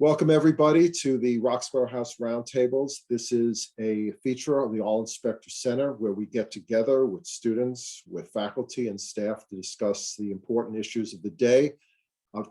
Welcome everybody to the Roxboro House RoundTables. This is a feature of the Arlen Specter Center where we get together with students, with faculty and staff to discuss the important issues of the day.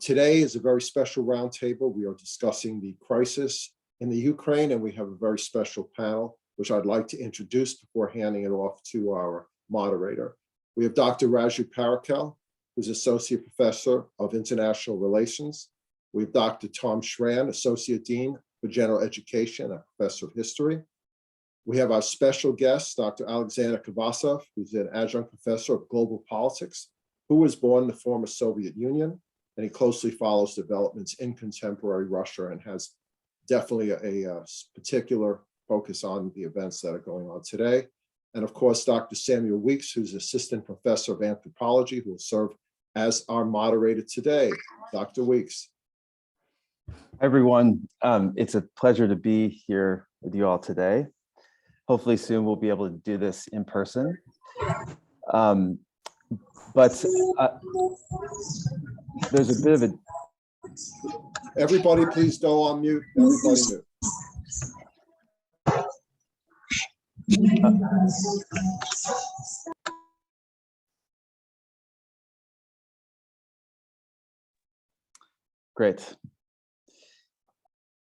Today is a very special roundtable. We are discussing the crisis in the Ukraine, and we have a very special panel, which I'd like to introduce before handing it off to our moderator. We have Dr. Raju Parakkal, who's Associate Professor of International Relations. We have Dr. Tom Schrand, Associate Dean for General Education and Professor of History. We have our special guest, Dr. Aleksandr Kvasov, who's an Adjunct Professor of Global Politics, who was born in the former Soviet Union, and he closely follows developments in contemporary Russia and has definitely a particular focus on the events that are going on today. And of course, Dr. Samuel Weeks, who's Assistant Professor of Anthropology, who will serve as our moderator today. Dr. Weeks. Hi, everyone. It's a pleasure to be here with you all today. Hopefully soon we'll be able to do this in person. There's a bit of a... Everybody please go on mute. Everybody mute. Great.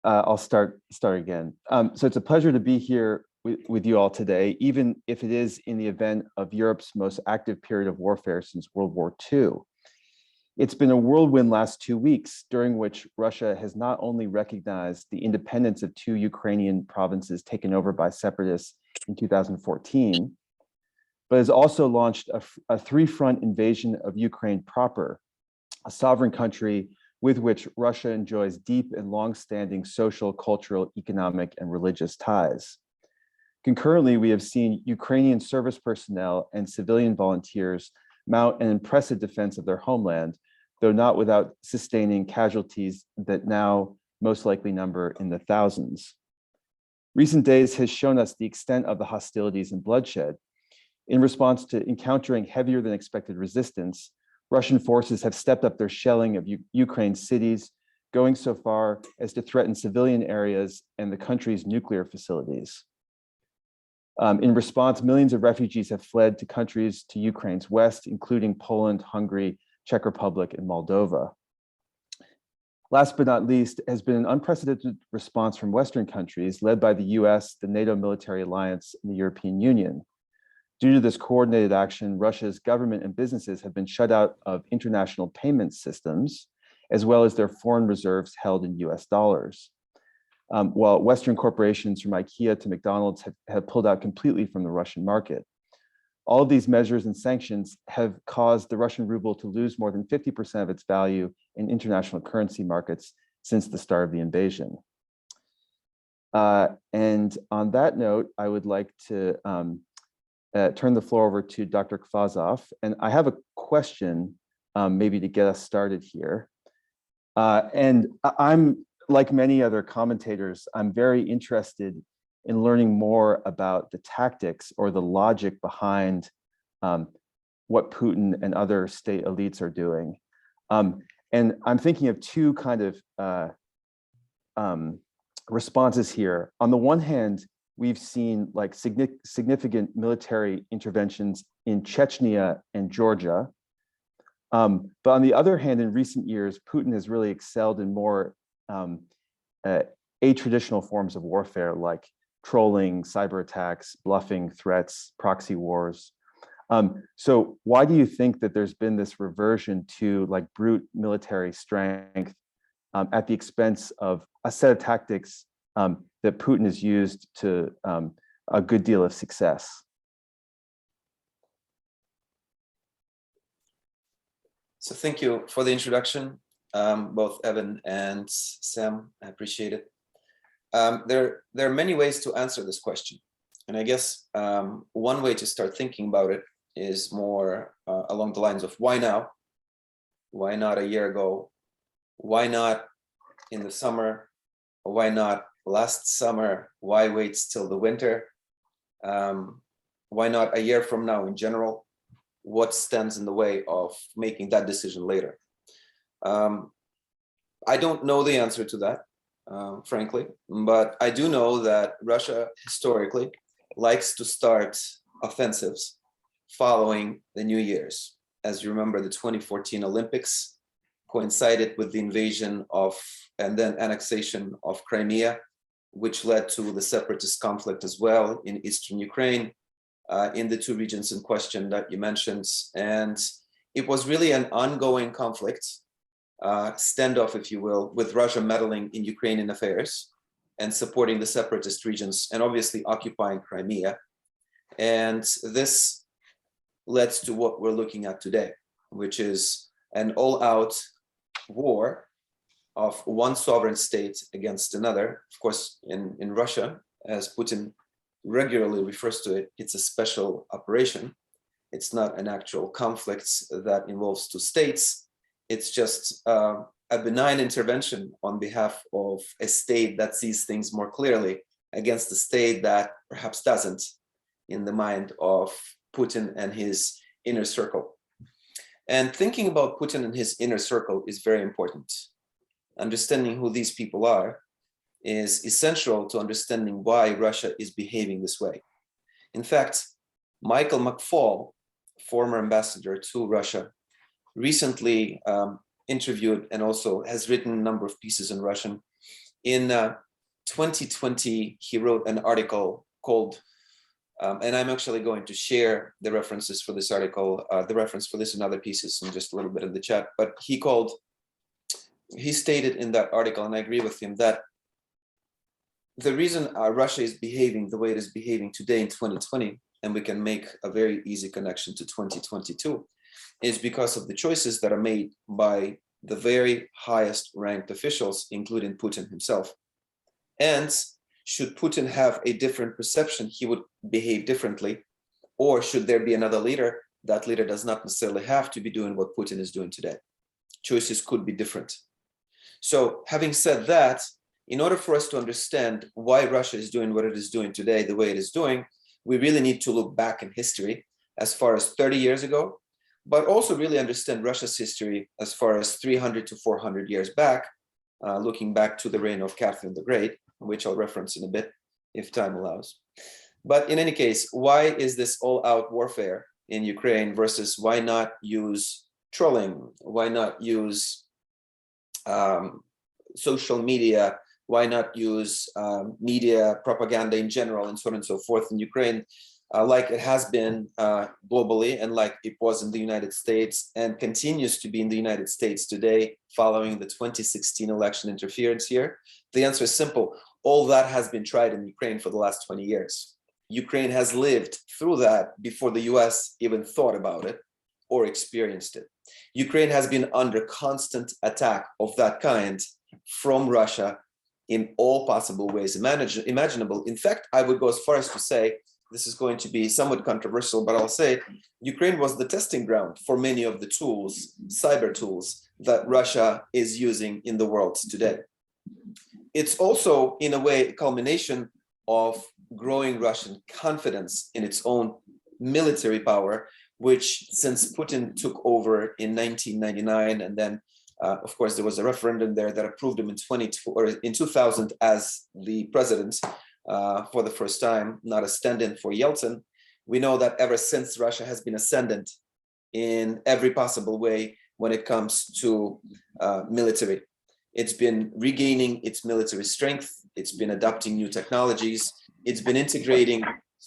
I'll start again. So it's a pleasure to be here with you all today, even if it is in the event of Europe's most active period of warfare since World War II. It's been a whirlwind last 2 weeks, during which Russia has not only recognized the independence of 2 Ukrainian provinces taken over by separatists in 2014, but has also launched a three-front invasion of Ukraine proper, a sovereign country with which Russia enjoys deep and long-standing social, cultural, economic, and religious ties. Concurrently, we have seen Ukrainian service personnel and civilian volunteers mount an impressive defense of their homeland, though not without sustaining casualties that now most likely number in the thousands. Recent days has shown us the extent of the hostilities and bloodshed. In response to encountering heavier than expected resistance, Russian forces have stepped up their shelling of Ukraine's cities, going so far as to threaten civilian areas and the country's nuclear facilities. In response, millions of refugees have fled to countries to Ukraine's west, including Poland, Hungary, Czech Republic, and Moldova. Last but not least, has been an unprecedented response from Western countries led by the US, the NATO military alliance, and the European Union. Due to this coordinated action, Russia's government and businesses have been shut out of international payment systems, as well as their foreign reserves held in US dollars. While Western corporations from IKEA to McDonald's have pulled out completely from the Russian market. All of these measures and sanctions have caused the Russian ruble to lose more than 50% of its value in international currency markets since the start of the invasion. And on that note, I would like to turn the floor over to Dr. Kvasov. And I have a question maybe to get us started here. And I'm, like many other commentators, I'm very interested in learning more about the tactics or the logic behind what Putin and other state elites are doing. And I'm thinking of two kind of responses here. On the one hand, we've seen like significant military interventions in Chechnya and Georgia. But on the other hand, in recent years, Putin has really excelled in more atraditional forms of warfare like trolling, cyber attacks, bluffing, threats, proxy wars. So why do you think that there's been this reversion to like brute military strength at the expense of a set of tactics that Putin has used to a good deal of success? So thank you for the introduction, both Evan and Sam. I appreciate it. There are many ways to answer this question. And I guess one way to start thinking about it is more along the lines of why now? Why not a year ago? Why not in the summer? Why not last summer? Why wait till the winter? Why not a year from now in general? What stands in the way of making that decision later? I don't know the answer to that. frankly, but I do know that Russia historically likes to start offensives following the New Year's. As you remember, the 2014 Olympics coincided with the invasion of and then annexation of Crimea, which led to the separatist conflict as well in eastern Ukraine, in the two regions in question that you mentioned. And it was really an ongoing conflict, standoff, if you will, with Russia meddling in Ukrainian affairs and supporting the separatist regions and obviously occupying Crimea. And this led to what we're looking at today, which is an all-out war of one sovereign state against another. Of course, in Russia, as Putin regularly refers to it, it's a special operation. It's not an actual conflict that involves two states. It's just a benign intervention on behalf of a state that sees things more clearly against a state that perhaps doesn't, in the mind of Putin and his inner circle. And thinking about Putin and his inner circle is very important. Understanding who these people are is essential to understanding why Russia is behaving this way. In fact, Michael McFaul, former ambassador to Russia, recently interviewed and also has written a number of pieces in Russian. In 2020, he wrote an article called, and I'm actually going to share the references for this article, the reference for this and other pieces in just a little bit in the chat, but he stated in that article, and I agree with him, that the reason Russia is behaving the way it is behaving today in 2020, and we can make a very easy connection to 2022, is because of the choices that are made by the very highest ranked officials, including Putin himself. And should Putin have a different perception, he would behave differently. Or should there be another leader, that leader does not necessarily have to be doing what Putin is doing today. Choices could be different. So having said that, in order for us to understand why Russia is doing what it is doing today, the way it is doing, we really need to look back in history as far as 30 years ago, but also really understand Russia's history as far as 300 to 400 years back, looking back to the reign of Catherine the Great, which I'll reference in a bit, if time allows. But in any case, why is this all-out warfare in Ukraine versus why not use trolling? Why not use social media? Why not use media propaganda in general and so on and so forth in Ukraine, like it has been globally and like it was in the United States and continues to be in the United States today following the 2016 election interference here? The answer is simple. All that has been tried in Ukraine for the last 20 years. Ukraine has lived through that before the US even thought about it or experienced it. Ukraine has been under constant attack of that kind from Russia in all possible ways imaginable. In fact, I would go as far as to say, this is going to be somewhat controversial, but I'll say Ukraine was the testing ground for many of the tools, cyber tools, that Russia is using in the world today. It's also, in a way, a culmination of growing Russian confidence in its own military power, which since Putin took over in 1999, and then of course, there was a referendum there that approved him in 2000 as the president for the first time, not a stand-in for Yeltsin. We know that ever since, Russia has been ascendant in every possible way when it comes to military. It's been regaining its military strength. It's been adopting new technologies. It's been integrating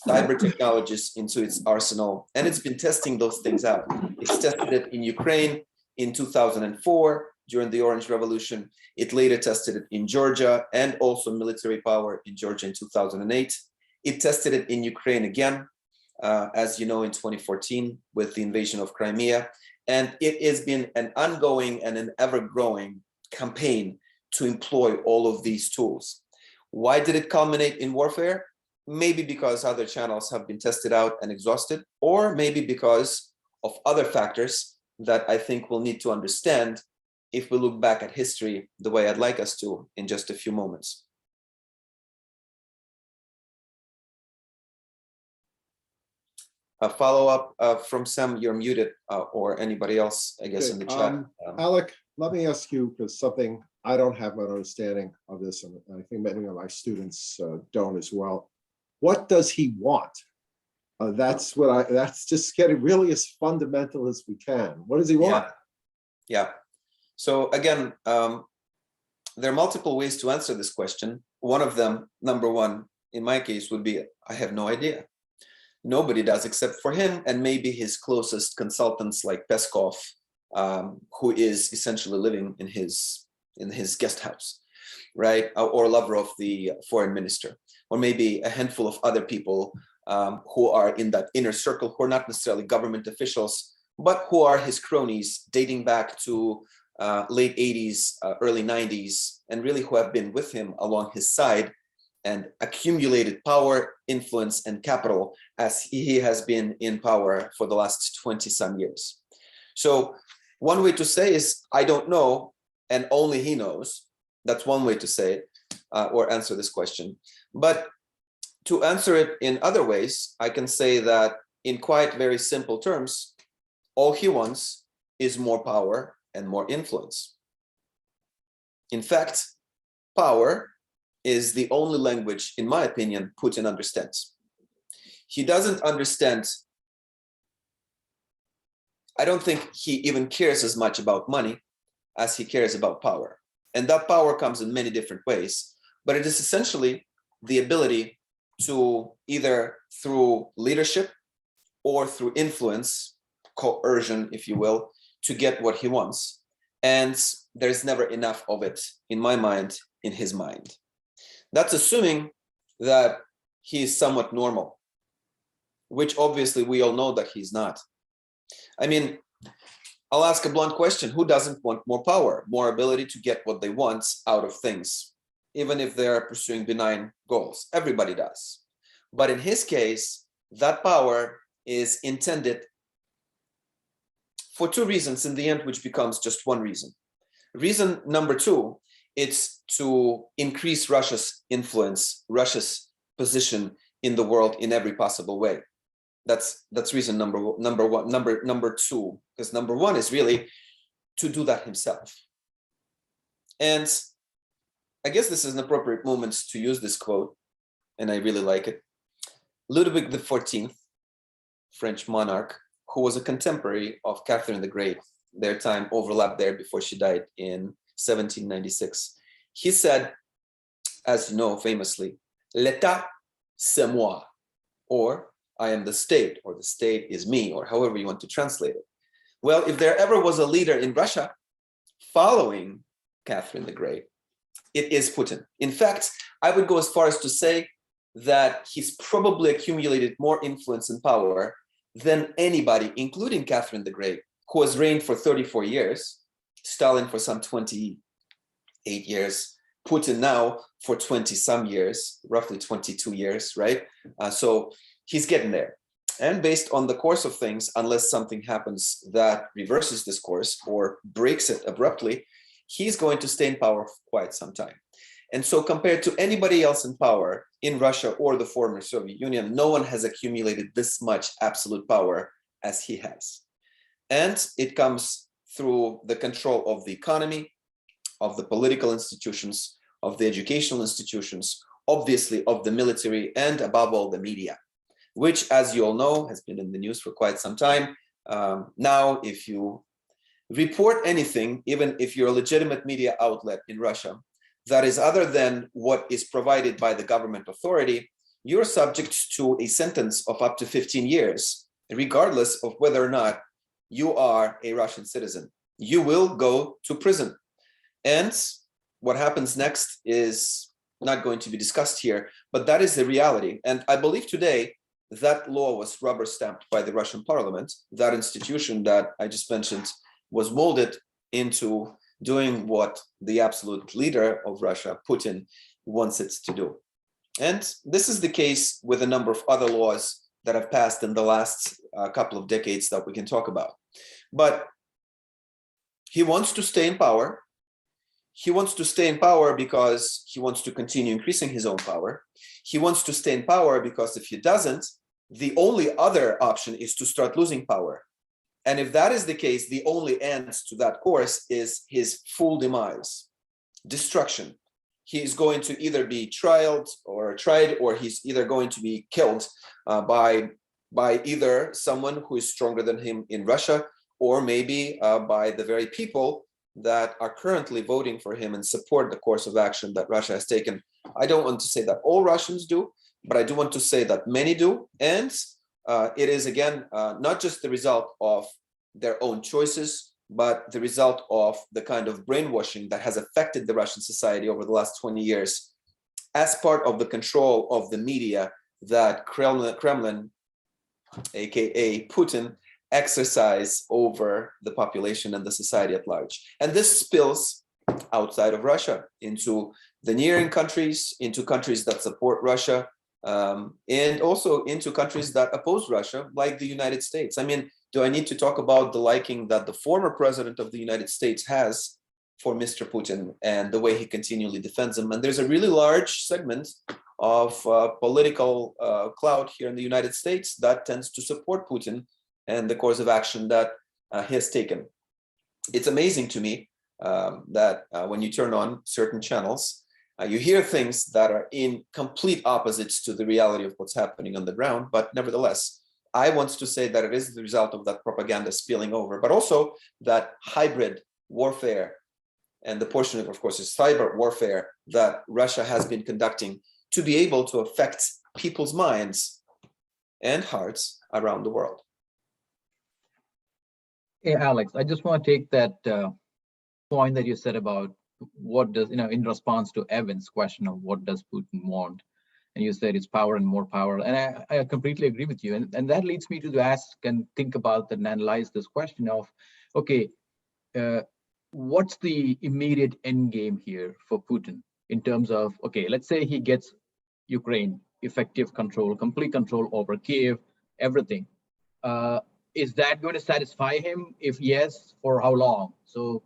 cyber technologies into its arsenal, and it's been testing those things out. It's tested it in Ukraine in 2004 during the Orange Revolution. It later tested it in Georgia and also military power in Georgia in 2008. It tested it in Ukraine again, as you know, in 2014 with the invasion of Crimea. And it has been an ongoing and an ever-growing campaign to employ all of these tools. Why did it culminate in warfare? Maybe because other channels have been tested out and exhausted, or maybe because of other factors that I think we'll need to understand if we look back at history the way I'd like us to in just a few moments. A follow-up from Sam, you're muted, or anybody else, I guess, in the chat. Alec, let me ask you something I don't have an understanding of this, and I think many of my students don't as well. What does he want? That's just getting really as fundamental as we can. What does he want? Yeah. So again, there are multiple ways to answer this question. One of them, number one, in my case, would be, I have no idea. Nobody does except for him and maybe his closest consultants like Peskov, who is essentially living in his guest house, right? Or Lavrov, the foreign minister, or maybe a handful of other people who are in that inner circle, who are not necessarily government officials, but who are his cronies dating back to late 80s, early 90s, and really who have been with him along his side and accumulated power, influence, and capital as he has been in power for the last 20 some years. So one way to say is, I don't know, and only he knows. That's one way to say it, or answer this question. But to answer it in other ways, I can say that in quite very simple terms, all he wants is more power and more influence. In fact, power is the only language, in my opinion, Putin understands. He doesn't understand, I don't think he even cares as much about money as he cares about power. And that power comes in many different ways, but it is essentially the ability to either through leadership or through influence, coercion, if you will, to get what he wants. And there's never enough of it, in my mind, in his mind. That's assuming that he is somewhat normal, which obviously we all know that he's not. I mean, I'll ask a blunt question. Who doesn't want more power, more ability to get what they want out of things, even if they're pursuing benign goals? Everybody does. But in his case, that power is intended for two reasons in the end, which becomes just one reason. Reason number two, it's to increase Russia's influence, Russia's position in the world in every possible way. That's reason number two, because number one is really to do that himself. And I guess this is an appropriate moment to use this quote, and I really like it. Ludwig XIV, French monarch, who was a contemporary of Catherine the Great, their time overlapped there before she died in 1796. He said, as you know, famously, "L'État, c'est moi," or I am the state, or the state is me, or however you want to translate it. Well, if there ever was a leader in Russia following Catherine the Great, it is Putin. In fact, I would go as far as to say that he's probably accumulated more influence and power than anybody, including Catherine the Great, who has reigned for 34 years, Stalin for some 28 years, Putin now for 20 some years, roughly 22 years, right? So he's getting there. And based on the course of things, unless something happens that reverses this course or breaks it abruptly, he's going to stay in power for quite some time. And so compared to anybody else in power in Russia or the former Soviet Union, no one has accumulated this much absolute power as he has. And it comes through the control of the economy, of the political institutions, of the educational institutions, obviously of the military, and above all, the media, which, as you all know, has been in the news for quite some time. Now, if you report anything, even if you're a legitimate media outlet in Russia, that is other than what is provided by the government authority, you're subject to a sentence of up to 15 years, regardless of whether or not you are a Russian citizen. You will go to prison. And what happens next is not going to be discussed here, but that is the reality. And I believe today that law was rubber stamped by the Russian parliament. That institution that I just mentioned was molded into doing what the absolute leader of Russia, Putin, wants it to do. And this is the case with a number of other laws that have passed in the last couple of decades that we can talk about. But he wants to stay in power. He wants to stay in power because he wants to continue increasing his own power. He wants to stay in power because if he doesn't, the only other option is to start losing power. And if that is the case, the only end to that course is his full demise. destruction. He's going to either be tried, or he's either going to be killed by either someone who is stronger than him in Russia, or maybe by the very people that are currently voting for him and support the course of action that Russia has taken. I don't want to say that all Russians do, but I do want to say that many do. And it is, again, not just the result of their own choices, but the result of the kind of brainwashing that has affected the Russian society over the last 20 years as part of the control of the media that Kremlin, aka Putin, exercise over the population and the society at large. And this spills outside of Russia into the nearing countries, into countries that support Russia, and also into countries that oppose Russia, like the United States. I mean, do I need to talk about the liking that the former president of the United States has for Mr. Putin and the way he continually defends him? And there's a really large segment of political clout here in the United States that tends to support Putin and the course of action that he has taken. It's amazing to me that when you turn on certain channels, you hear things that are in complete opposites to the reality of what's happening on the ground. But nevertheless, I want to say that it is the result of that propaganda spilling over, but also that hybrid warfare, and the portion of course, is cyber warfare that Russia has been conducting to be able to affect people's minds and hearts around the world. Hey, Alex, I just want to take that point that you said about what does, in response to Evan's question of what does Putin want? And you said it's power and more power. And I completely agree with you. And that leads me to ask and think about and analyze this question of, okay, what's the immediate end game here for Putin in terms of, okay, let's say he gets Ukraine, effective control, complete control over Kiev, everything. Is that going to satisfy him? If yes, for how long? So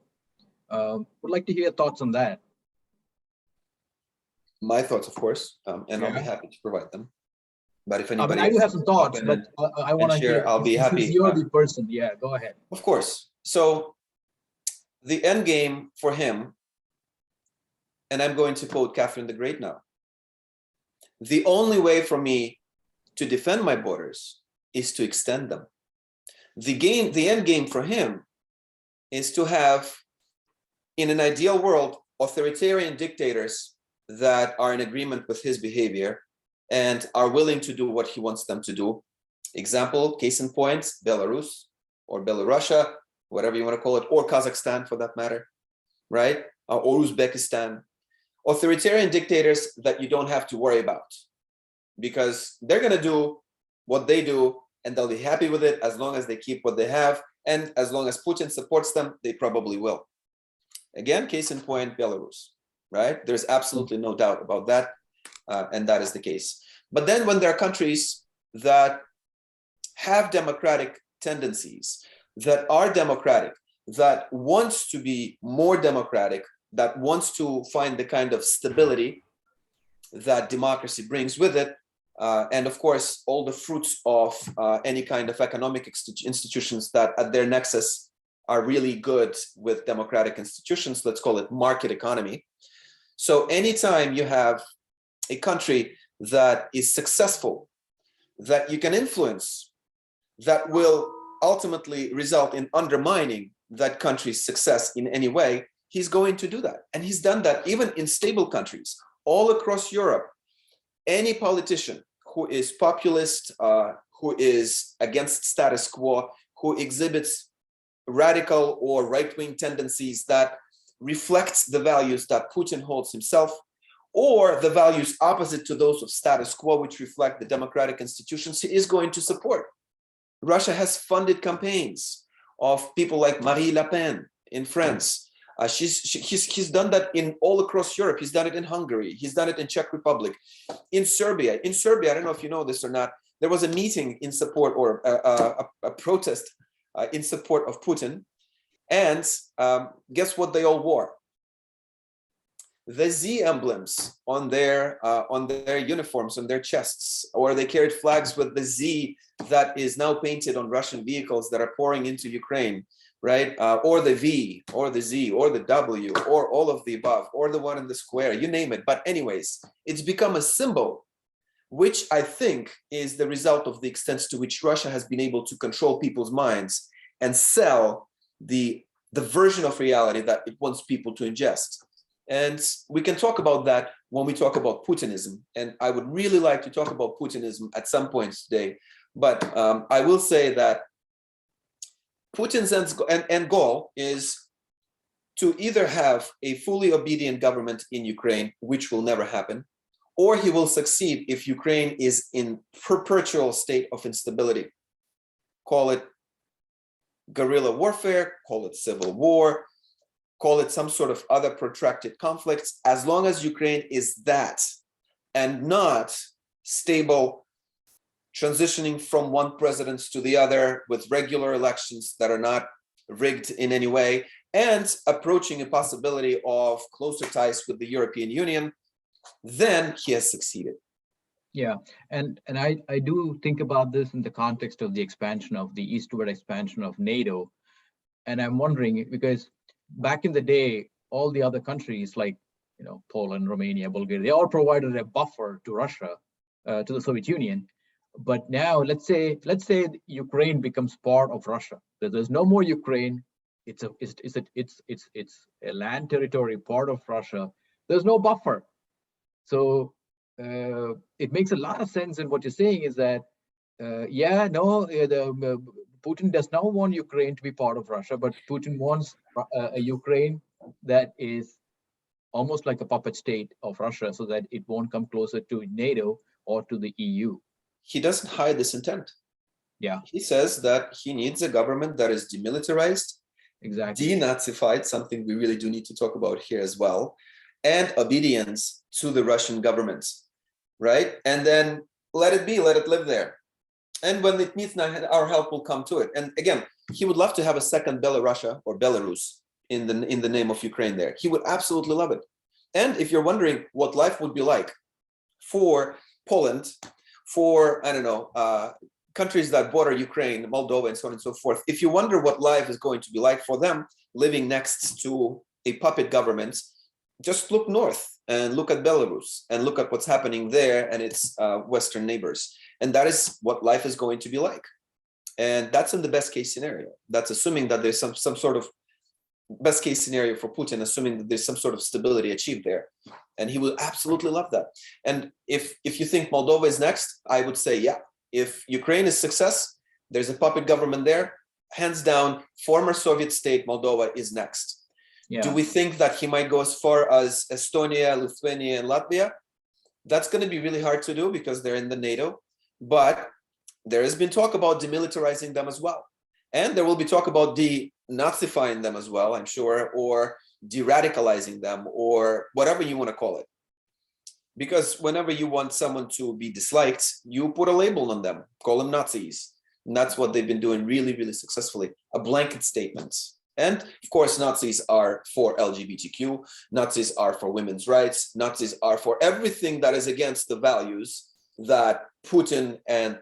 would like to hear your thoughts on that. My thoughts, of course, and I'll be happy to provide them. But if anybody, I do have some thoughts, but I want to hear, I'll be happy. You're the person. Yeah, go ahead. Of course. So the end game for him, and I'm going to quote Catherine the Great now: "The only way for me to defend my borders is to extend them." The end game for him is to have, in an ideal world, authoritarian dictators that are in agreement with his behavior and are willing to do what he wants them to do. Example, case in point, Belarus or Belarusia, whatever you want to call it, or Kazakhstan for that matter, right? Or Uzbekistan. Authoritarian dictators that you don't have to worry about, because they're going to do what they do and they'll be happy with it as long as they keep what they have. And as long as Putin supports them, they probably will. Again, case in point, Belarus, right? There's absolutely no doubt about that. And that is the case. But then when there are countries that have democratic tendencies, that are democratic, that wants to be more democratic, that wants to find the kind of stability that democracy brings with it, and of course, all the fruits of any kind of economic institutions that at their nexus are really good with democratic institutions, let's call it market economy. So anytime you have a country that is successful, that you can influence, that will ultimately result in undermining that country's success in any way, he's going to do that. And he's done that even in stable countries all across Europe. Any politician who is populist, who is against status quo, who exhibits radical or right-wing tendencies that reflects the values that Putin holds himself, or the values opposite to those of status quo, which reflect the democratic institutions, he is going to support. Russia has funded campaigns of people like Marine Le Pen in France. He's done that in all across Europe. He's done it in Hungary. He's done it in Czech Republic, in Serbia. In Serbia, I don't know if you know this or not, there was a meeting in support, or a protest in support of Putin. And guess what they all wore? The Z emblems on their uniforms, on their chests, or they carried flags with the Z that is now painted on Russian vehicles that are pouring into Ukraine, right? Or the V, or the Z, or the W, or all of the above, or the one in the square, you name it. But anyways, it's become a symbol, which I think is the result of the extent to which Russia has been able to control people's minds and sell the version of reality that it wants people to ingest. And we can talk about that when we talk about Putinism. And I would really like to talk about Putinism at some point today. But I will say that Putin's end goal is to either have a fully obedient government in Ukraine, which will never happen, or he will succeed if Ukraine is in perpetual state of instability. Call it guerrilla warfare, call it civil war, call it some sort of other protracted conflicts, as long as Ukraine is that and not stable, transitioning from one president to the other with regular elections that are not rigged in any way, and approaching a possibility of closer ties with the European Union, then he has succeeded. Yeah, and I do think about this in the context of the expansion of the eastward expansion of NATO. And I'm wondering, because back in the day, all the other countries like, Poland, Romania, Bulgaria, they all provided a buffer to Russia, to the Soviet Union. But now, let's say Ukraine becomes part of Russia. There's no more Ukraine. It's a land territory, part of Russia. There's no buffer. So it makes a lot of sense. And what you're saying is that, Putin does not want Ukraine to be part of Russia, but Putin wants a Ukraine that is almost like a puppet state of Russia, so that it won't come closer to NATO or to the EU. He doesn't hide this intent. Yeah. He says that he needs a government that is demilitarized, exactly, denazified, something we really do need to talk about here as well, and obedience to the Russian government, right? And then let it be, let it live there. And when it needs our help, will come to it. And again, he would love to have a second Belarusia or Belarus in the name of Ukraine there. He would absolutely love it. And if you're wondering what life would be like for Poland, for, I don't know, countries that border Ukraine, Moldova, and so on and so forth, if you wonder what life is going to be like for them living next to a puppet government, just look north and look at Belarus and look at what's happening there and its Western neighbors. And that is what life is going to be like. And that's in the best case scenario. That's assuming that there's some sort of best case scenario for Putin, assuming that there's some sort of stability achieved there. And he will absolutely love that. And if you think Moldova is next, I would say, yeah. If Ukraine is success, there's a puppet government there, hands down, former Soviet state Moldova is next. Yeah. Do we think that he might go as far as Estonia, Lithuania, and Latvia? That's going to be really hard to do because they're in the NATO. But there has been talk about demilitarizing them as well. And there will be talk about denazifying them as well, I'm sure, or de-radicalizing them, or whatever you want to call it. Because whenever you want someone to be disliked, you put a label on them, call them Nazis. And that's what they've been doing really, really successfully, a blanket statement. And of course, Nazis are for LGBTQ, Nazis are for women's rights, Nazis are for everything that is against the values that Putin and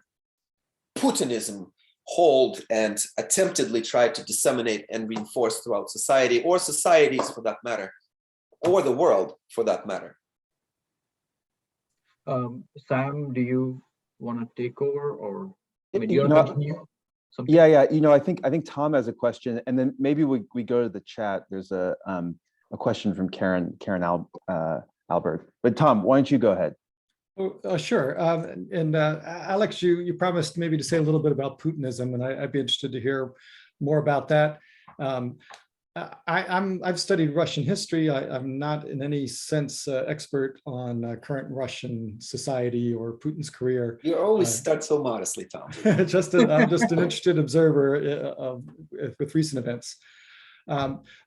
Putinism hold and attemptedly try to disseminate and reinforce throughout society, or societies for that matter, or the world for that matter. Sam, do you want to take over, or I mean, you want to continue? Something? Yeah. I think Tom has a question, and then maybe we go to the chat. There's a question from Karen Albert. But Tom, why don't you go ahead? Oh, sure. Alex, you promised maybe to say a little bit about Putinism, and I'd be interested to hear more about that. I've studied Russian history. I'm not in any sense expert on current Russian society or Putin's career. You always start so modestly, Tom. I'm just an interested observer with recent events.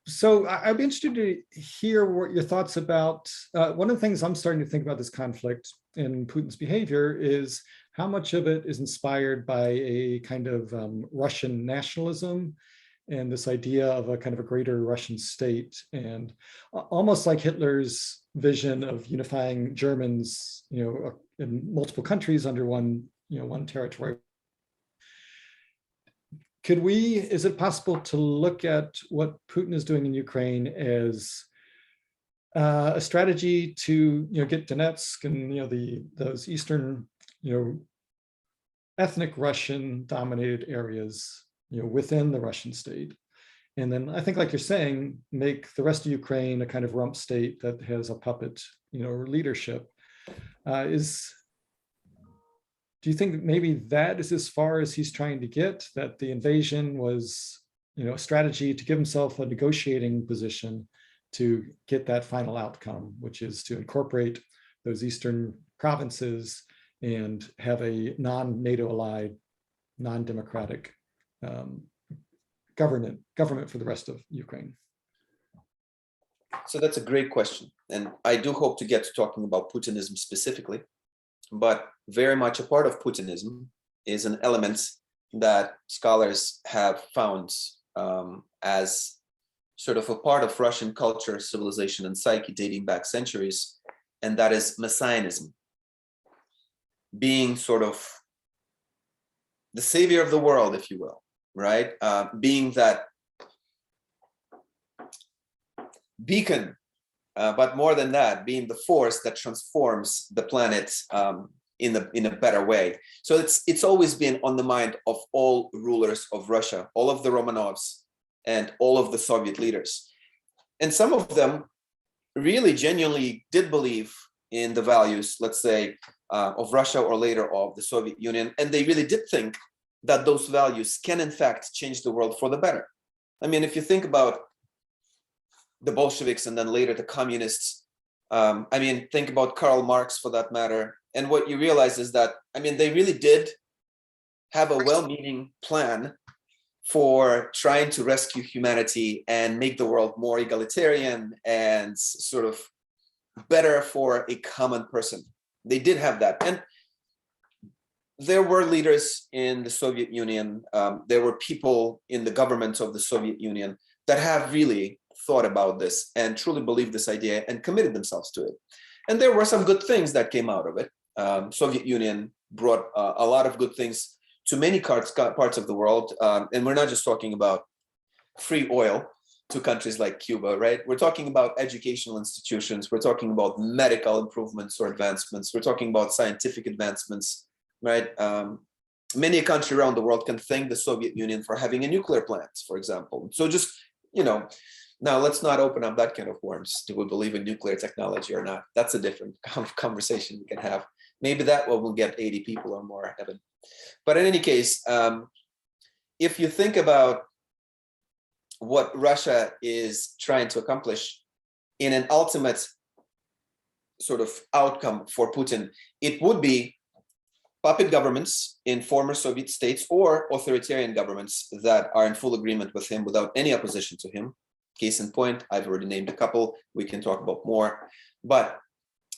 So I'd be interested to hear what your thoughts about, one of the things I'm starting to think about this conflict in Putin's behavior is how much of it is inspired by a kind of Russian nationalism and this idea of a kind of a greater Russian state, and almost like Hitler's vision of unifying Germans, in multiple countries under one territory. is it possible to look at what Putin is doing in Ukraine as a strategy to get Donetsk and those eastern ethnic Russian dominated areas within the Russian state, and then I think, like you're saying, make the rest of Ukraine a kind of rump state that has a puppet leadership? Do you think maybe that is as far as he's trying to get, that the invasion was a strategy to give himself a negotiating position to get that final outcome, which is to incorporate those eastern provinces and have a non-NATO allied, non-democratic government for the rest of Ukraine? So that's a great question. And I do hope to get to talking about Putinism specifically, but very much a part of Putinism is an element that scholars have found as sort of a part of Russian culture, civilization, and psyche dating back centuries, and that is messianism. Being sort of the savior of the world, if you will, right? Being that beacon, but more than that, being the force that transforms the planet in a better way. So it's always been on the mind of all rulers of Russia, all of the Romanovs and all of the Soviet leaders. And some of them really genuinely did believe in the values, let's say, of Russia or later of the Soviet Union. And they really did think that those values can in fact change the world for the better. I mean, if you think about the Bolsheviks and then later the communists, think about Karl Marx for that matter. And what you realize is that, they really did have a well-meaning plan for trying to rescue humanity and make the world more egalitarian and sort of better for a common person. They did have that. And there were leaders in the Soviet Union. There were people in the government of the Soviet Union that have really thought about this and truly believed this idea and committed themselves to it. And there were some good things that came out of it. Soviet Union brought a lot of good things to many parts of the world. And we're not just talking about free oil to countries like Cuba, right? We're talking about educational institutions. We're talking about medical improvements or advancements. We're talking about scientific advancements, right? Many countries around the world can thank the Soviet Union for having a nuclear plant, for example. So just, now let's not open up that kind of worms. Do we believe in nuclear technology or not? That's a different conversation we can have. Maybe that one will get 80 people or more, Evan. But in any case, if you think about what Russia is trying to accomplish in an ultimate sort of outcome for Putin, it would be puppet governments in former Soviet states or authoritarian governments that are in full agreement with him without any opposition to him. Case in point, I've already named a couple. We can talk about more. But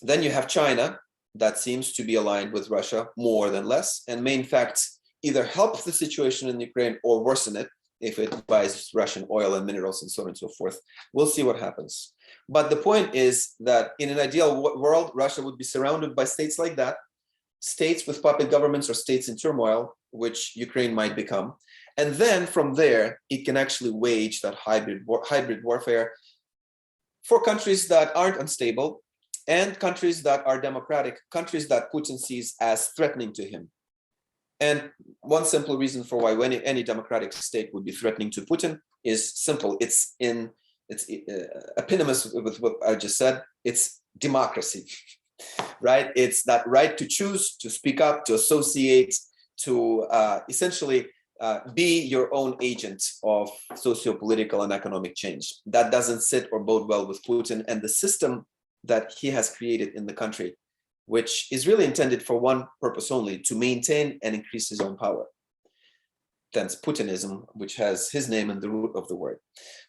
then you have China that seems to be aligned with Russia more than less and may in fact either help the situation in Ukraine or worsen it if it buys Russian oil and minerals and so on and so forth. We'll see what happens. But the point is that in an ideal world, Russia would be surrounded by states like that, states with puppet governments or states in turmoil, which Ukraine might become. And then from there, it can actually wage that hybrid warfare for countries that aren't unstable and countries that are democratic, countries that Putin sees as threatening to him. And one simple reason for why any democratic state would be threatening to Putin is simple. It's eponymous with what I just said. It's democracy, right? It's that right to choose, to speak up, to associate, to essentially be your own agent of socio-political and economic change. That doesn't sit or bode well with Putin and the system that he has created in the country, which is really intended for one purpose only, to maintain and increase his own power. Thence Putinism, which has his name in the root of the word.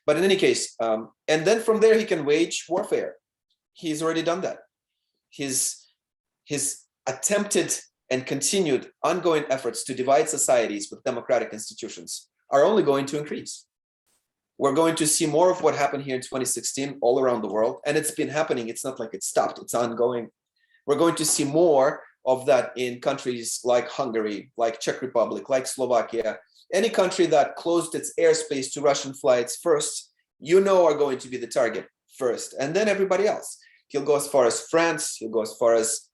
But in any case, and then from there he can wage warfare. He's already done that. His attempted and continued ongoing efforts to divide societies with democratic institutions are only going to increase. We're going to see more of what happened here in 2016 all around the world. And it's been happening. It's not like it stopped. It's ongoing. We're going to see more of that in countries like Hungary, like Czech Republic, like Slovakia, any country that closed its airspace to Russian flights first, are going to be the target first, and then everybody else. He'll go as far as France, he'll go as far as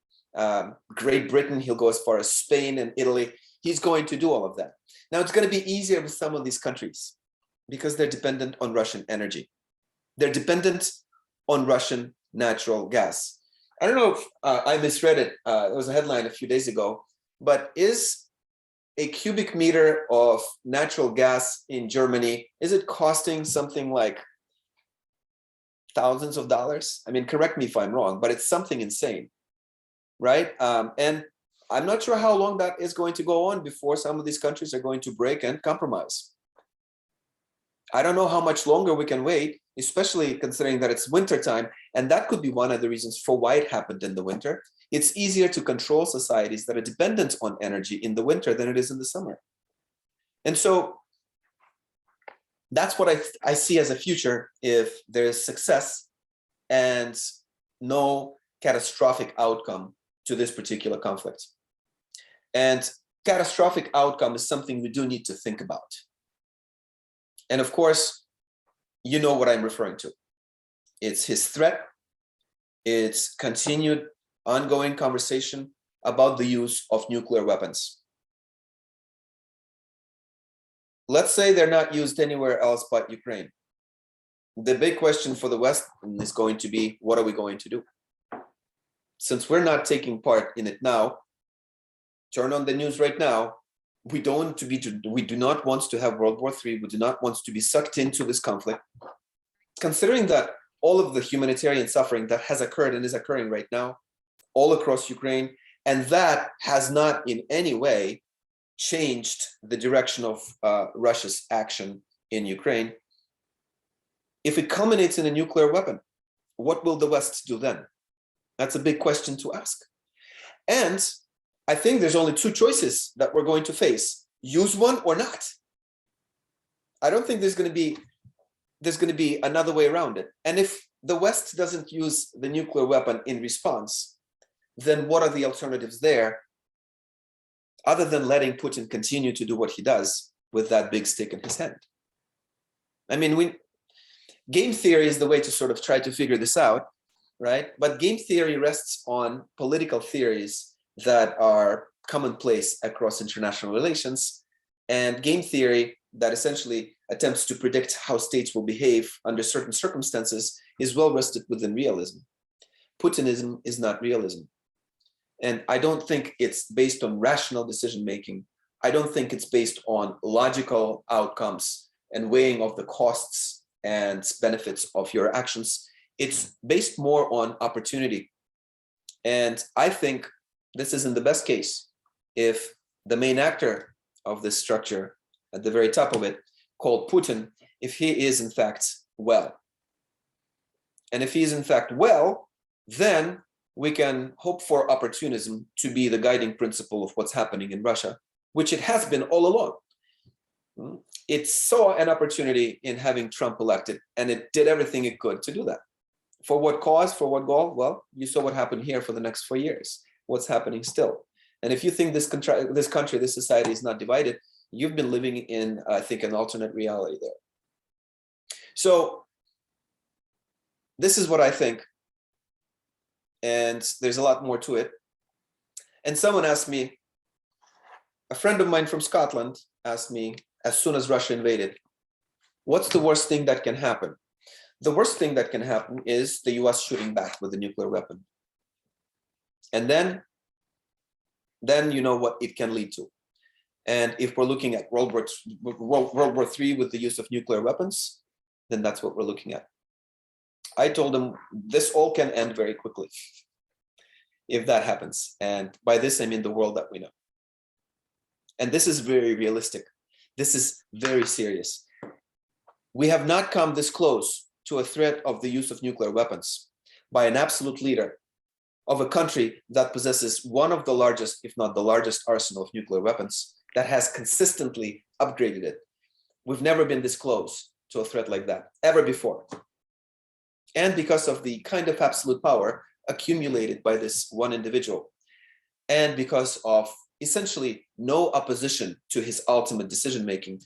Great Britain, he'll go as far as Spain and Italy. He's going to do all of that. Now, it's going to be easier with some of these countries because they're dependent on Russian energy. They're dependent on Russian natural gas. I don't know if I misread it. There was a headline a few days ago, but is a cubic meter of natural gas in Germany, is it costing something like thousands of dollars? I mean, correct me if I'm wrong, but it's something insane, right? And I'm not sure how long that is going to go on before some of these countries are going to break and compromise. I don't know how much longer we can wait, especially considering that it's winter time, and that could be one of the reasons for why it happened in the winter. It's easier to control societies that are dependent on energy in the winter than it is in the summer. And so that's what I see as a future if there's success and no catastrophic outcome to this particular conflict. And catastrophic outcome is something we do need to think about. And of course, you know what I'm referring to. It's his threat. It's continued ongoing conversation about the use of nuclear weapons. Let's say they're not used anywhere else but Ukraine. The big question for the West is going to be, what are we going to do? Since we're not taking part in it now, turn on the news right now. We do not want to have World War III. We do not want to be sucked into this conflict. Considering that all of the humanitarian suffering that has occurred and is occurring right now, all across Ukraine, and that has not in any way changed the direction of Russia's action in Ukraine. If it culminates in a nuclear weapon, what will the West do then? That's a big question to ask. And I think there's only two choices that we're going to face: use one or not. I don't think there's going to be another way around it. And if the West doesn't use the nuclear weapon in response, then what are the alternatives there, other than letting Putin continue to do what he does with that big stick in his hand? I mean, game theory is the way to sort of try to figure this out, right? But game theory rests on political theories that are commonplace across international relations, and game theory that essentially attempts to predict how states will behave under certain circumstances is well rested within realism. Putinism is not realism. And I don't think it's based on rational decision-making. I don't think it's based on logical outcomes and weighing of the costs and benefits of your actions. It's based more on opportunity. And I think this is in the best case if the main actor of this structure at the very top of it, called Putin, if he is in fact well. And if he is in fact well, then we can hope for opportunism to be the guiding principle of what's happening in Russia, which it has been all along. It saw an opportunity in having Trump elected, and it did everything it could to do that. For what cause, for what goal? Well, you saw what happened here for the next 4 years. What's happening still. And if you think this country, this society is not divided, you've been living in, I think, an alternate reality there. So this is what I think. And there's a lot more to it. And someone asked me, a friend of mine from Scotland asked me, as soon as Russia invaded, what's the worst thing that can happen? The worst thing that can happen is the US shooting back with a nuclear weapon. And then you know what it can lead to. And if we're looking at World War III with the use of nuclear weapons, then that's what we're looking at. I told him this all can end very quickly if that happens. And by this, I mean the world that we know. And this is very realistic. This is very serious. We have not come this close to a threat of the use of nuclear weapons by an absolute leader of a country that possesses one of the largest, if not the largest, arsenal of nuclear weapons, that has consistently upgraded it. We've never been this close to a threat like that, ever before. And because of the kind of absolute power accumulated by this one individual, and because of essentially no opposition to his ultimate decision-making.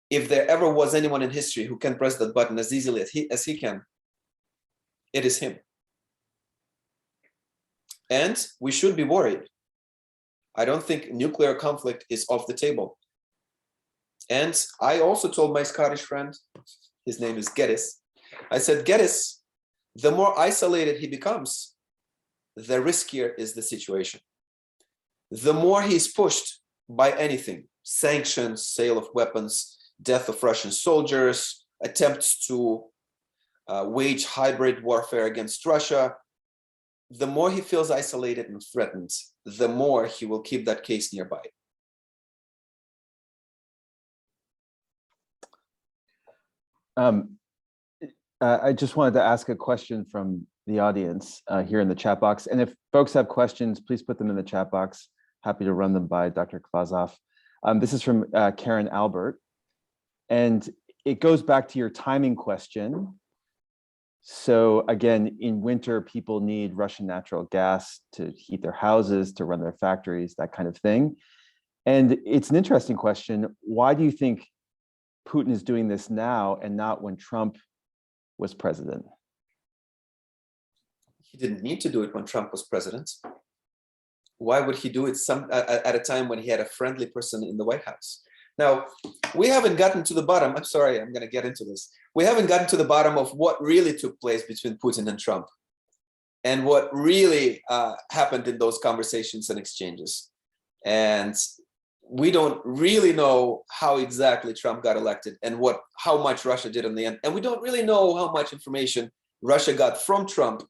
If there ever was anyone in history who can press that button as easily as he can, it is him. And we should be worried. I don't think nuclear conflict is off the table. And I also told my Scottish friend, his name is Geddes, I said, Geddes, the more isolated he becomes, the riskier is the situation. The more he's pushed by anything, sanctions, sale of weapons, death of Russian soldiers, attempts to wage hybrid warfare against Russia, the more he feels isolated and threatened, the more he will keep that case nearby. I just wanted to ask a question from the audience here in the chat box. And if folks have questions, please put them in the chat box. Happy to run them by Dr. Kvasov. This is from Karen Albert. And it goes back to your timing question. So again, in winter, people need Russian natural gas to heat their houses, to run their factories, that kind of thing. And it's an interesting question. Why do you think Putin is doing this now and not when Trump was president? He didn't need to do it when Trump was president. Why would he do it at a time when he had a friendly person in the White House? Now, we haven't gotten to the bottom. I'm sorry, I'm going to get into this. We haven't gotten to the bottom of what really took place between Putin and Trump and what really happened in those conversations and exchanges. And we don't really know how exactly Trump got elected and how much Russia did in the end. And we don't really know how much information Russia got from Trump,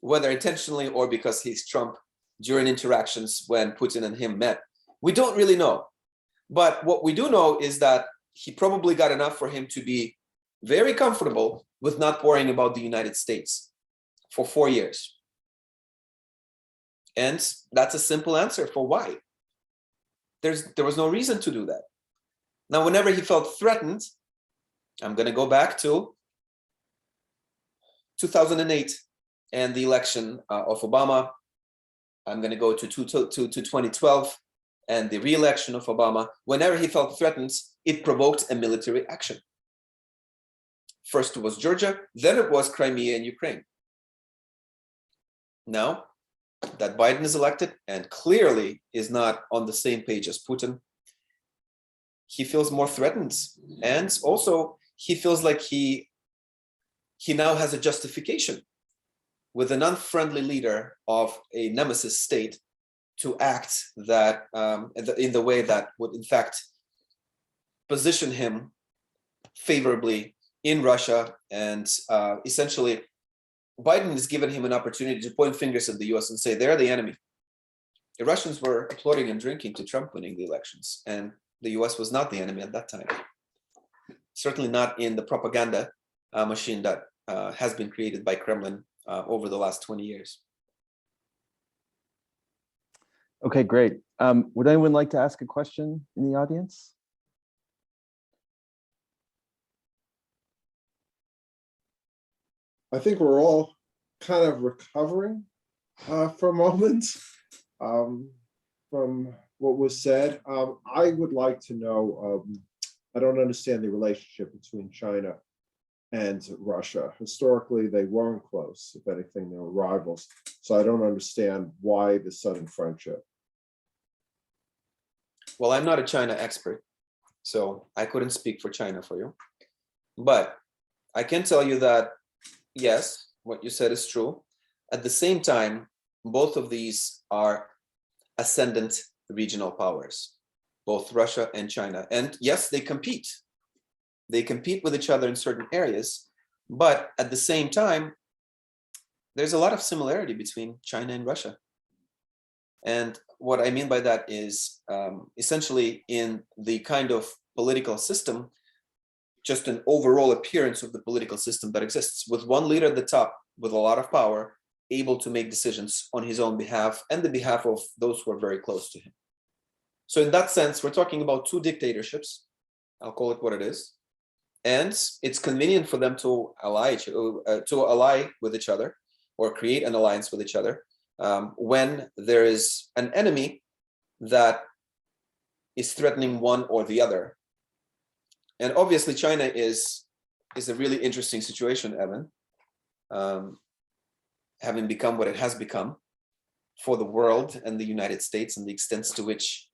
whether intentionally or because he's Trump, during interactions when Putin and him met. We don't really know. But what we do know is that he probably got enough for him to be very comfortable with not worrying about the United States for 4 years. And that's a simple answer for why. There was no reason to do that. Now, whenever he felt threatened, I'm going to go back to 2008 and the election of Obama. I'm going to go to 2012 and the re-election of Obama. Whenever he felt threatened, it provoked a military action. First it was Georgia, then it was Crimea and Ukraine. Now that Biden is elected and clearly is not on the same page as Putin, he feels more threatened. And also he feels like he now has a justification with an unfriendly leader of a nemesis state to act that in the way that would in fact position him favorably in Russia. And essentially Biden has given him an opportunity to point fingers at the US and say, they're the enemy. The Russians were applauding and drinking to Trump winning the elections, and the US was not the enemy at that time. Certainly not in the propaganda machine that has been created by Kremlin over the last 20 years. Okay, great. Would anyone like to ask a question in the audience? I think we're all kind of recovering for a moment from what was said. I would like to know, I don't understand the relationship between China and Russia. Historically, they weren't close. If anything, they were rivals. So I don't understand why the sudden friendship. Well, I'm not a China expert, so I couldn't speak for China for you. But I can tell you that, yes, what you said is true. At the same time, both of these are ascendant regional powers, both Russia and China. And yes, they compete. They compete with each other in certain areas, but at the same time, there's a lot of similarity between China and Russia. And what I mean by that is essentially in the kind of political system, just an overall appearance of the political system that exists, with one leader at the top with a lot of power, able to make decisions on his own behalf and the behalf of those who are very close to him. So in that sense, we're talking about two dictatorships. I'll call it what it is. And it's convenient for them to ally with each other or create an alliance with each other when there is an enemy that is threatening one or the other. And obviously China is a really interesting situation, Evan, having become what it has become for the world and the United States, and the extent to which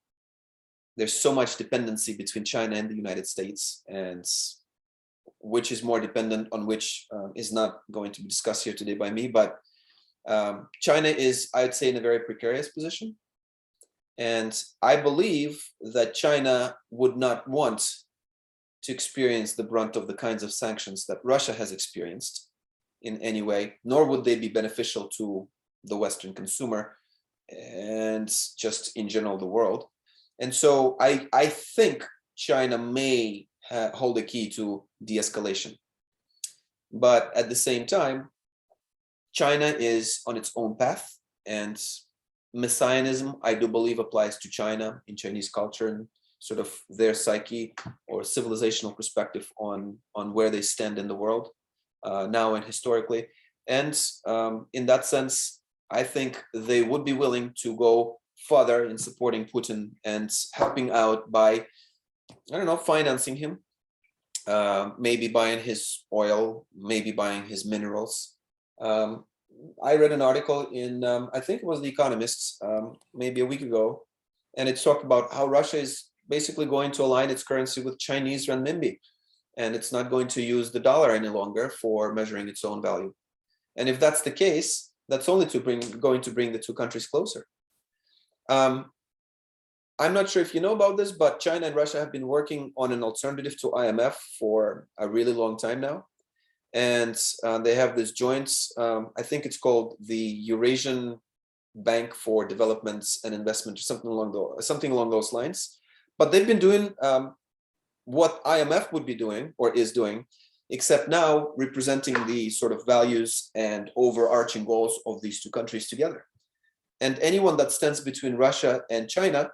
there's so much dependency between China and the United States, and which is more dependent on which is not going to be discussed here today by me. But China is, I'd say, in a very precarious position. And I believe that China would not want to experience the brunt of the kinds of sanctions that Russia has experienced in any way, nor would they be beneficial to the Western consumer and just in general the world. And so I think China may hold a key to de-escalation. But at the same time, China is on its own path, and Messianism, I do believe, applies to China in Chinese culture and sort of their psyche or civilizational perspective on where they stand in the world now and historically. And in that sense, I think they would be willing to go further in supporting Putin and helping out by, I don't know, financing him, maybe buying his oil, maybe buying his minerals. I read an article in, I think it was The Economist, maybe a week ago, and it talked about how Russia is basically going to align its currency with Chinese renminbi, and it's not going to use the dollar any longer for measuring its own value. And if that's the case, that's only going to bring the two countries closer. I'm not sure if you know about this, but China and Russia have been working on an alternative to IMF for a really long time now. And they have this joint, I think it's called the Eurasian Bank for Development and Investment, or something along those lines. But they've been doing what IMF would be doing or is doing, except now representing the sort of values and overarching goals of these two countries together. And anyone that stands between Russia and China,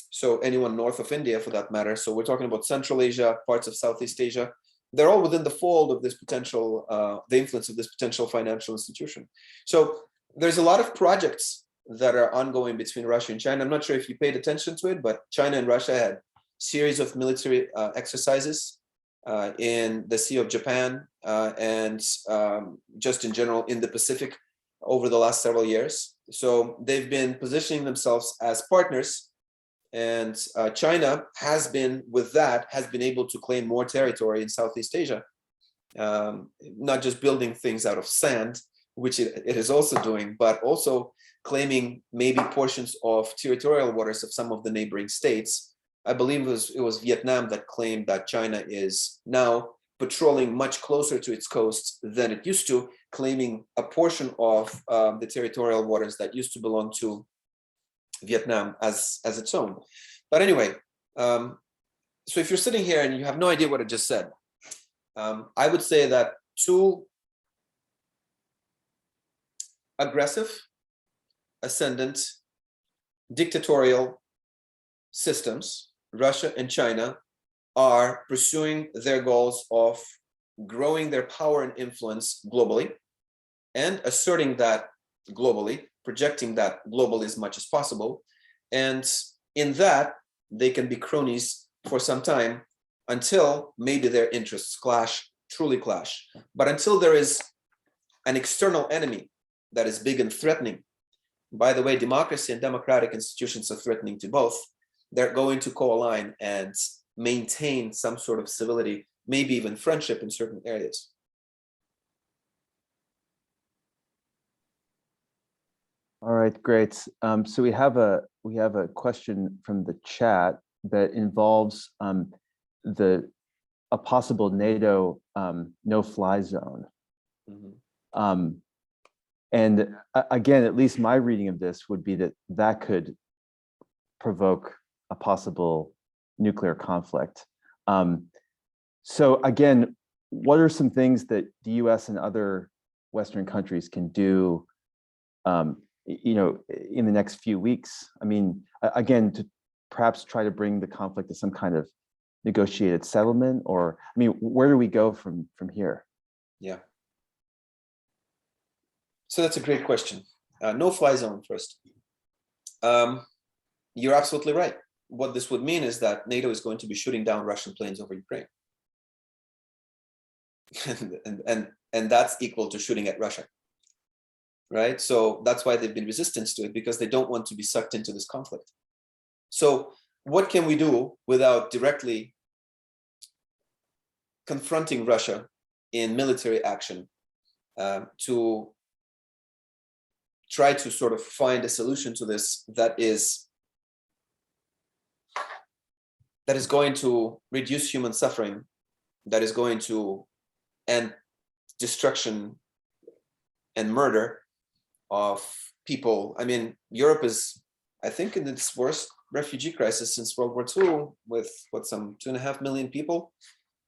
so anyone north of India for that matter, so we're talking about Central Asia, parts of Southeast Asia, they're all within the fold of this potential, the influence of this potential financial institution. So there's a lot of projects that are ongoing between Russia and China. I'm not sure if you paid attention to it, but China and Russia had a series of military exercises in the Sea of Japan and just in general in the Pacific over the last several years. So they've been positioning themselves as partners, and China has been able to claim more territory in Southeast Asia, not just building things out of sand, which it is also doing, but also claiming maybe portions of territorial waters of some of the neighboring states. I believe it was Vietnam that claimed that China is now patrolling much closer to its coasts than it used to, claiming a portion of the territorial waters that used to belong to Vietnam as its own. But anyway, so if you're sitting here and you have no idea what I just said, I would say that two aggressive, ascendant, dictatorial systems, Russia and China, are pursuing their goals of growing their power and influence globally and asserting that globally, projecting that globally as much as possible. And in that, they can be cronies for some time until maybe their interests clash, truly clash. But until there is an external enemy that is big and threatening, by the way, democracy and democratic institutions are threatening to both, they're going to co-align and maintain some sort of civility, maybe even friendship in certain areas. All right, great. So we have a question from the chat that involves a possible NATO no-fly zone. Mm-hmm. And again, at least my reading of this would be that could provoke a possible nuclear conflict. So again, what are some things that the U.S. and other Western countries can do, in the next few weeks? I mean, again, to perhaps try to bring the conflict to some kind of negotiated settlement, or I mean, where do we go from here? Yeah. So that's a great question. No-fly zone first. you're absolutely right. What this would mean is that NATO is going to be shooting down Russian planes over Ukraine. and that's equal to shooting at Russia, right? So that's why they've been resistant to it, because they don't want to be sucked into this conflict. So what can we do without directly confronting Russia in military action to try to sort of find a solution to this that is going to reduce human suffering, that is going to end destruction and murder of people? I mean, Europe is, I think, in its worst refugee crisis since World War II, with some 2.5 million people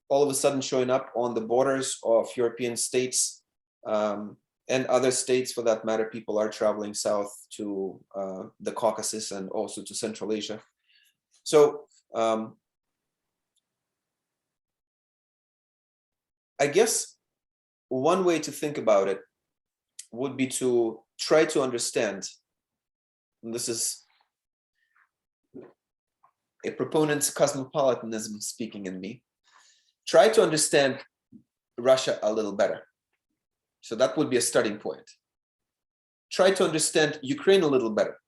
all of a sudden showing up on the borders of European states, and other states for that matter. People are traveling south to the Caucasus and also to Central Asia. So I guess one way to think about it would be to try to understand, and this is a proponent's cosmopolitanism speaking in me, try to understand Russia a little better. So that would be a starting point. Try to understand Ukraine a little better.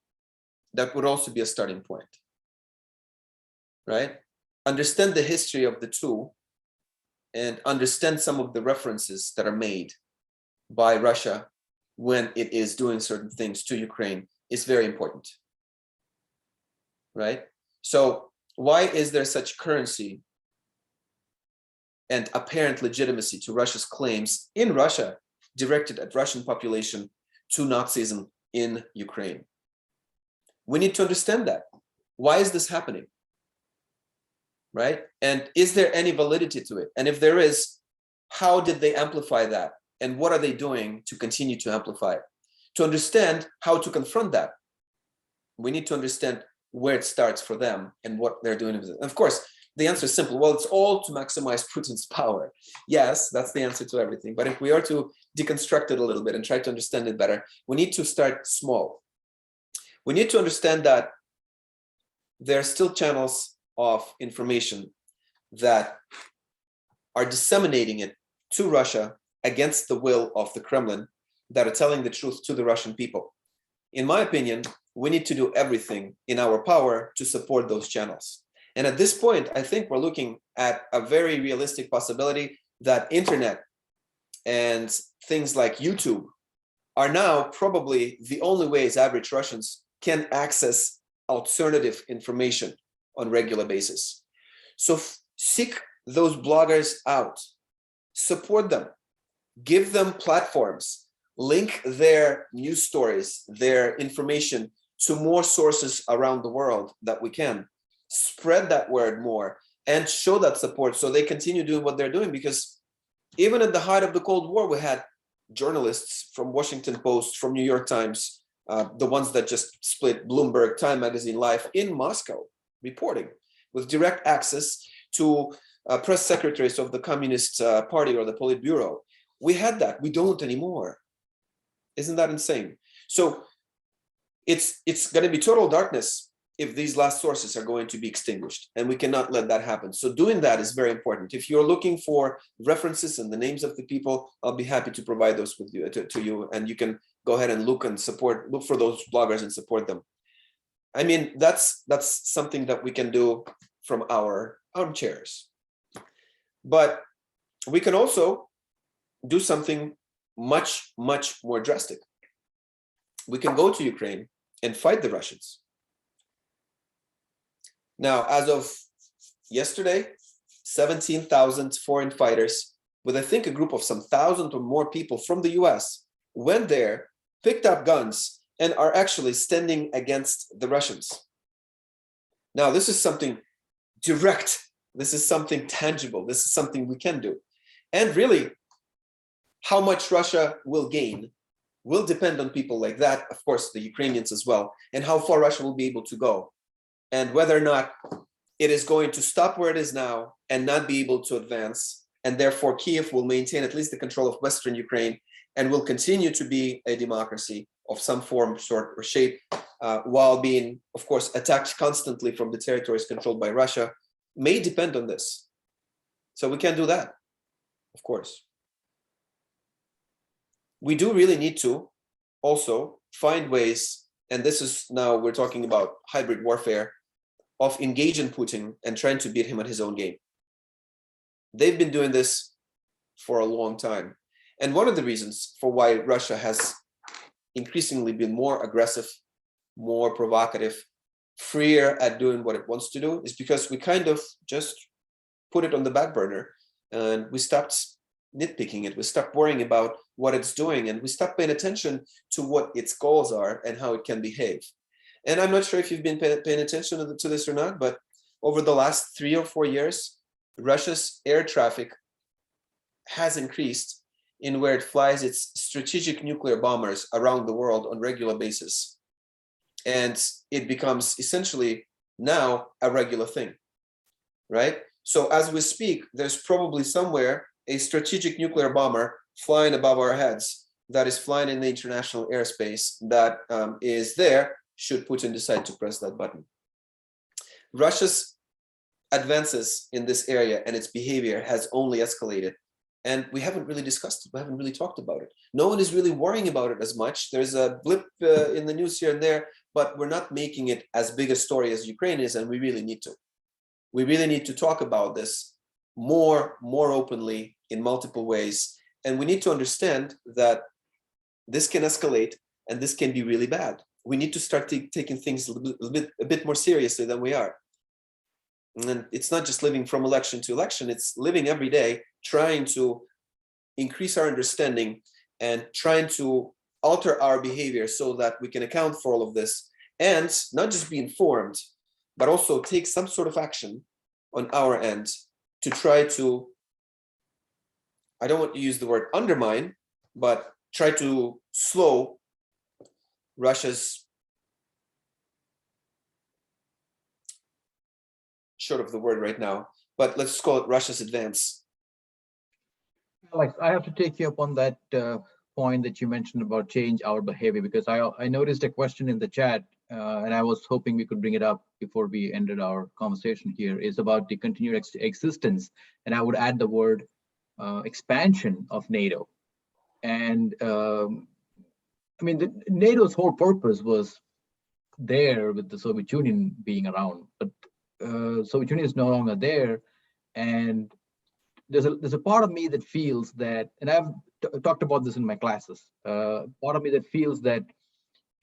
That would also be a starting point, right? Understand the history of the two and understand some of the references that are made by Russia when it is doing certain things to Ukraine is very important, right? So why is there such currency and apparent legitimacy to Russia's claims in Russia directed at Russian population to Nazism in Ukraine? We need to understand that. Why is this happening? Right? And is there any validity to it? And if there is, how did they amplify that? And what are they doing to continue to amplify it? To understand how to confront that, we need to understand where it starts for them and what they're doing. Of course, the answer is simple. Well, it's all to maximize Putin's power. Yes, that's the answer to everything. But if we are to deconstruct it a little bit and try to understand it better, we need to start small. We need to understand that there are still channels of information that are disseminating it to Russia against the will of the Kremlin, that are telling the truth to the Russian people. In my opinion, we need to do everything in our power to support those channels. And at this point, I think we're looking at a very realistic possibility that internet and things like YouTube are now probably the only ways average Russians can access alternative information on a regular basis. So seek those bloggers out, support them, give them platforms, link their news stories, their information to more sources around the world that we can. Spread that word more and show that support so they continue doing what they're doing. Because even at the height of the Cold War, we had journalists from Washington Post, from New York Times, the ones that just split Bloomberg, Time Magazine Live in Moscow, reporting with direct access to press secretaries of the Communist Party or the Politburo. We had that. We don't anymore. Isn't that insane? So it's going to be total darkness if these last sources are going to be extinguished, and we cannot let that happen. So doing that is very important. If you're looking for references and the names of the people, I'll be happy to provide those with you to you, and you can go ahead and look for those bloggers and support them. I mean, that's something that we can do from our armchairs. But we can also do something much, much more drastic. We can go to Ukraine and fight the Russians. Now, as of yesterday, 17,000 foreign fighters, with I think a group of some 1,000 or more people from the US, went there, picked up guns, and are actually standing against the Russians. Now, this is something direct. This is something tangible. This is something we can do. And really, how much Russia will gain will depend on people like that, of course, the Ukrainians as well, and how far Russia will be able to go, and whether or not it is going to stop where it is now and not be able to advance, and therefore Kiev will maintain at least the control of Western Ukraine and will continue to be a democracy of some form, sort, or shape while being, of course, attacked constantly from the territories controlled by Russia, may depend on this. So we can't do that, of course. We do really need to also find ways, and this is now we're talking about hybrid warfare, of engaging Putin and trying to beat him at his own game. They've been doing this for a long time. And one of the reasons for why Russia has increasingly been more aggressive, more provocative, freer at doing what it wants to do is because we kind of just put it on the back burner and we stopped nitpicking it. We stopped worrying about what it's doing and we stopped paying attention to what its goals are and how it can behave. And I'm not sure if you've been paying attention to this or not, but over the last 3 or 4 years, Russia's air traffic has increased in where it flies its strategic nuclear bombers around the world on a regular basis. And it becomes essentially now a regular thing, right? So as we speak, there's probably somewhere a strategic nuclear bomber flying above our heads that is flying in the international airspace that is there should Putin decide to press that button. Russia's advances in this area and its behavior has only escalated. And we haven't really discussed it. We haven't really talked about it. No one is really worrying about it as much. There's a blip in the news here and there, but we're not making it as big a story as Ukraine is, and we really need to. We really need to talk about this more openly in multiple ways. And we need to understand that this can escalate and this can be really bad. We need to start taking things a bit more seriously than we are. And it's not just living from election to election, it's living every day, trying to increase our understanding and trying to alter our behavior so that we can account for all of this and not just be informed, but also take some sort of action on our end to try to, I don't want to use the word undermine, but try to slow Russia's, short of the word right now, but let's call it Russia's advance. Alex, I have to take you up on that point that you mentioned about change our behavior, because I noticed a question in the chat, and I was hoping we could bring it up before we ended our conversation here, is about the continued existence, and I would add the word expansion of NATO. And I mean, NATO's whole purpose was there with the Soviet Union being around, but Soviet Union is no longer there, and there's a part of me that feels that, and I've talked about this in my classes, part of me that feels that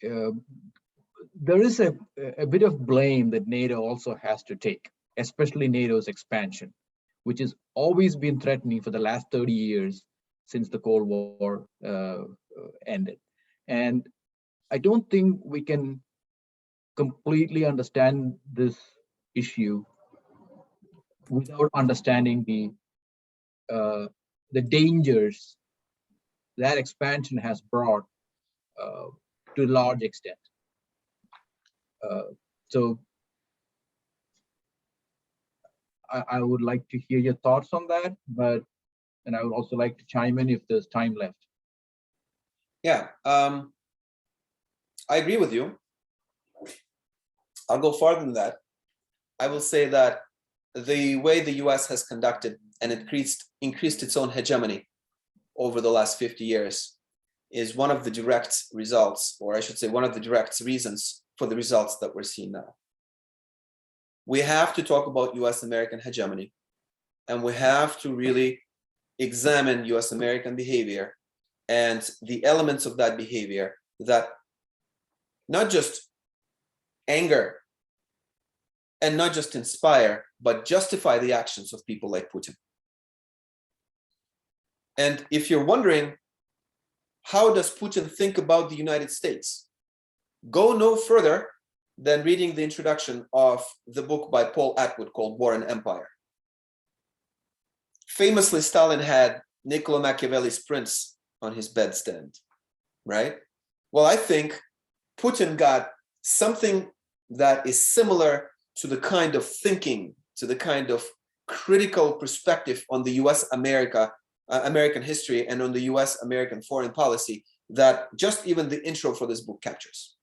there is a bit of blame that NATO also has to take, especially NATO's expansion, which has always been threatening for the last 30 years since the Cold War ended. And I don't think we can completely understand this issue without understanding the dangers that expansion has brought to a large extent. So I would like to hear your thoughts on that, and I would also like to chime in if there's time left. Yeah, I agree with you. I'll go farther than that. I will say that the way the US has conducted and increased its own hegemony over the last 50 years is one of the direct results, or I should say one of the direct reasons for the results that we're seeing now. We have to talk about US-American hegemony, and we have to really examine US-American behavior and the elements of that behavior that not just anger and not just inspire, but justify the actions of people like Putin. And if you're wondering, how does Putin think about the United States? Go no further than reading the introduction of the book by Paul Atwood called War and Empire. Famously, Stalin had Niccolo Machiavelli's Prince on his bedstand, right? Well, I think Putin got something that is similar to the kind of thinking, to the kind of critical perspective on the American history and on the US-American foreign policy that just even the intro for this book captures.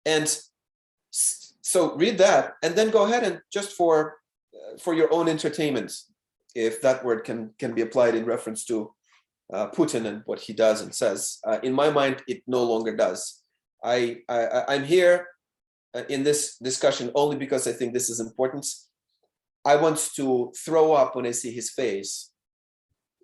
And so read that, and then go ahead and just for your own entertainment, if that word can be applied in reference to Putin and what he does and says. In my mind, it no longer does. I'm here in this discussion only because I think this is important. I want to throw up when I see his face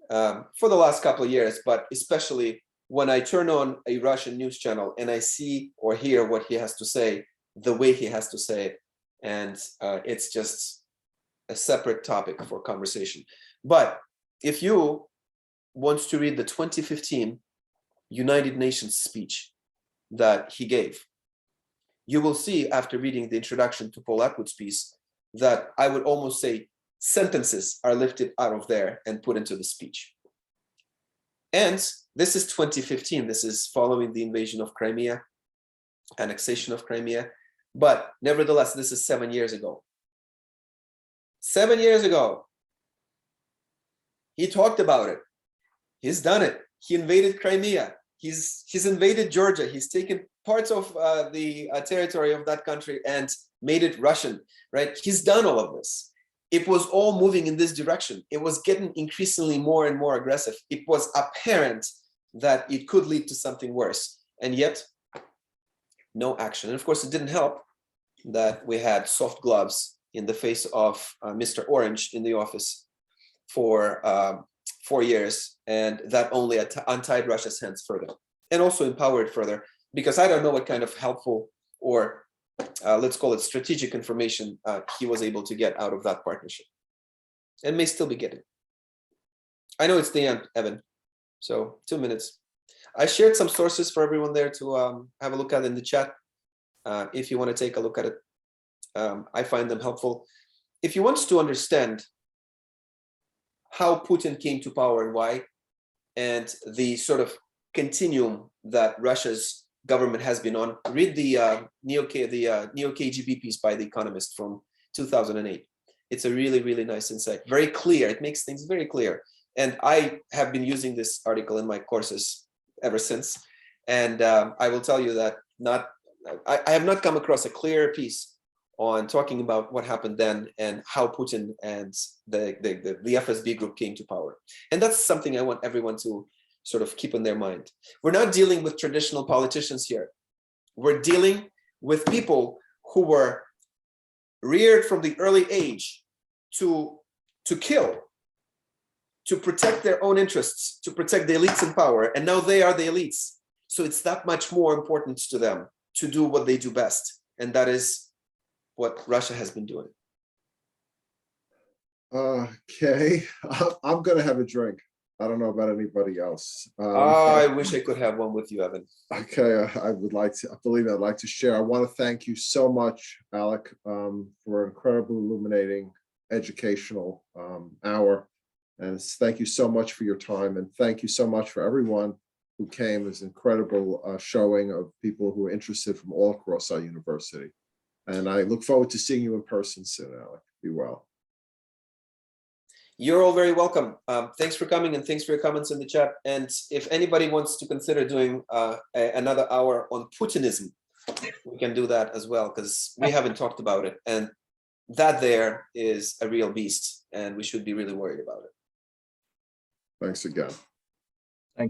for the last couple of years, but especially when I turn on a Russian news channel and I see or hear what he has to say, the way he has to say it. And it's just a separate topic for conversation. But if you want to read the 2015 United Nations speech that he gave, you will see after reading the introduction to Paul Atwood's piece that I would almost say sentences are lifted out of there and put into the speech. And this is 2015. This is following the invasion of Crimea, annexation of Crimea. But nevertheless, this is 7 years ago. 7 years ago, he talked about it. He's done it. He invaded Crimea. He's invaded Georgia. He's taken parts of the territory of that country and made it Russian, right? He's done all of this. It was all moving in this direction. It was getting increasingly more and more aggressive. It was apparent that it could lead to something worse. And yet, no action. And of course, it didn't help that we had soft gloves in the face of Mr. Orange in the office for 4 years, and that only untied Russia's hands further and also empowered further, because I don't know what kind of helpful or let's call it strategic information he was able to get out of that partnership and may still be getting. I know it's the end, Evan, so 2 minutes. I shared some sources for everyone there to have a look at in the chat. If you want to take a look at it, I find them helpful. If you want to understand how Putin came to power and why, and the sort of continuum that Russia's government has been on, read the neo-KGB piece by The Economist from 2008. It's a really, really nice insight. Very clear. It makes things very clear. And I have been using this article in my courses ever since. And I will tell you that I have not come across a clearer piece on talking about what happened then and how Putin and the FSB group came to power. And that's something I want everyone to sort of keep in their mind. We're not dealing with traditional politicians here. We're dealing with people who were reared from the early age to kill, to protect their own interests, to protect the elites in power. And now they are the elites. So it's that much more important to them to do what they do best. And that is what Russia has been doing. Okay, I'm going to have a drink. I don't know about anybody else. I wish I could have one with you, Evan. Okay, I would like to, I believe I'd like to share. I want to thank you so much, Alec, for an incredibly illuminating educational hour. And thank you so much for your time. And thank you so much for everyone who came. It's an incredible showing of people who are interested from all across our university. And I look forward to seeing you in person soon, Alec. Be well. You're all very welcome. Thanks for coming and thanks for your comments in the chat. And if anybody wants to consider doing another hour on Putinism, we can do that as well, because we haven't talked about it. And that there is a real beast, and we should be really worried about it. Thanks again.